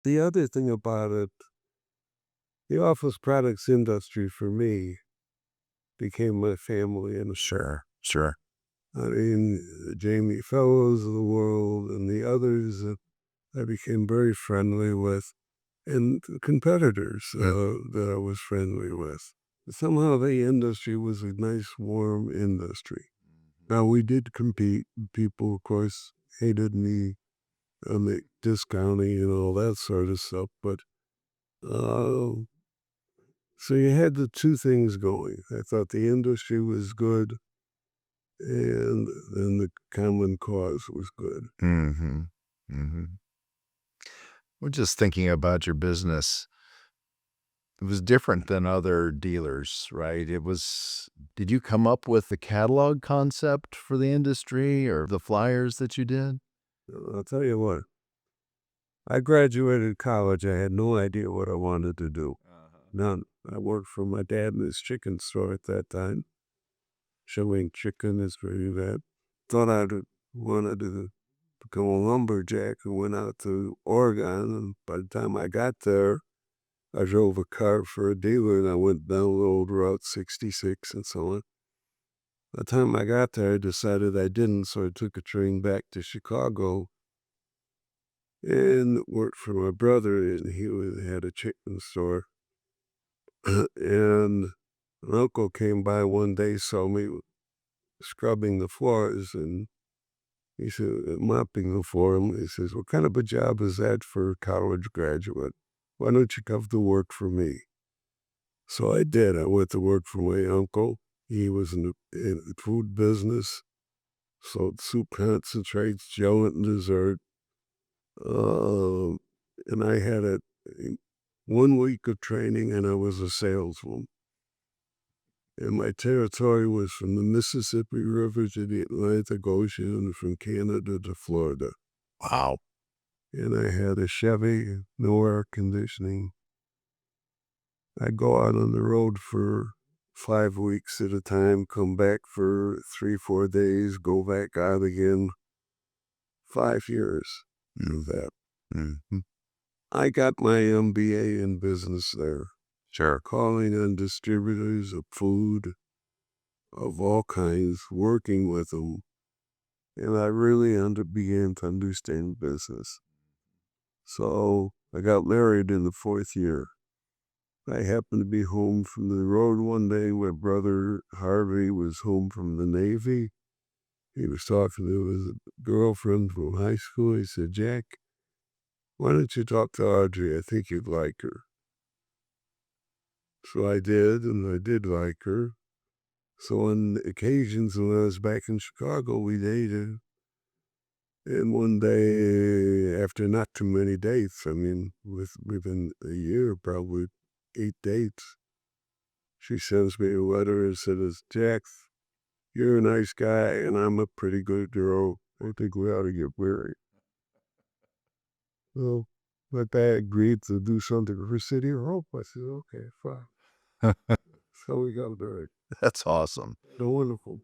the other thing about it, the office products industry for me became my family. And Sure, sure. I mean, Jamie Fellows of the world and the others that I became very friendly with, and competitors Mm, that I was friendly with. Somehow the industry was a nice, warm industry. Now, we did compete. People, of course, hated me on the discounting and all that sort of stuff. But uh, so you had the two things going. I thought the industry was good, and then the common cause was good. mhm, mhm. We're just thinking about your business. It was different than other dealers, right? Did you come up with the catalog concept for the industry or the flyers that you did? I'll tell you what, I graduated college. I had no idea what I wanted to do. Uh-huh. None. I worked for my dad in his chicken store at that time, showing chicken is really that. Thought I'd wanted to become a lumberjack and went out to Oregon. And by the time I got there, I drove a car for a dealer and I went down the old Route 66 and so on. By the time I got there, I decided I didn't, so I took a train back to Chicago and worked for my brother, and had a chicken store. And an uncle came by one day, saw me scrubbing the floors, and he said, mopping the floor. And he says, "What kind of a job is that for a college graduate? Why don't you come to work for me?" So I did. I went to work for my uncle. He was in the food business, sold soup concentrates, gelatin, and dessert. Uh, and I had 1 week of training, and I was a salesman. And my territory was from the Mississippi River to the Atlantic Ocean and from Canada to Florida. Wow. And I had a Chevy, no air conditioning. I'd go out on the road for 5 weeks at a time, come back for 3, 4 days, go back out again. 5 years of Mhm, that. mhm. I got my MBA in business there, Sure. calling on distributors of food of all kinds, working with them. And I really began to understand business. So I got married in the fourth year. I happened to be home from the road one day. My brother Harvey was home from the Navy. He was talking to his girlfriend from high school. He said, "Jack, why don't you talk to Audrey? I think you'd like her." So I did, and I did like her. So on occasions when I was back in Chicago, we dated. And one day, after not too many dates, I mean, within a year, probably 8 dates, she sends me a letter and says, "Jack, you're a nice guy, and I'm a pretty good girl. I think we ought to get married." So, my dad agreed to do something for City of Hope. I said, "Okay, fine." So we got married. That's awesome. A wonderful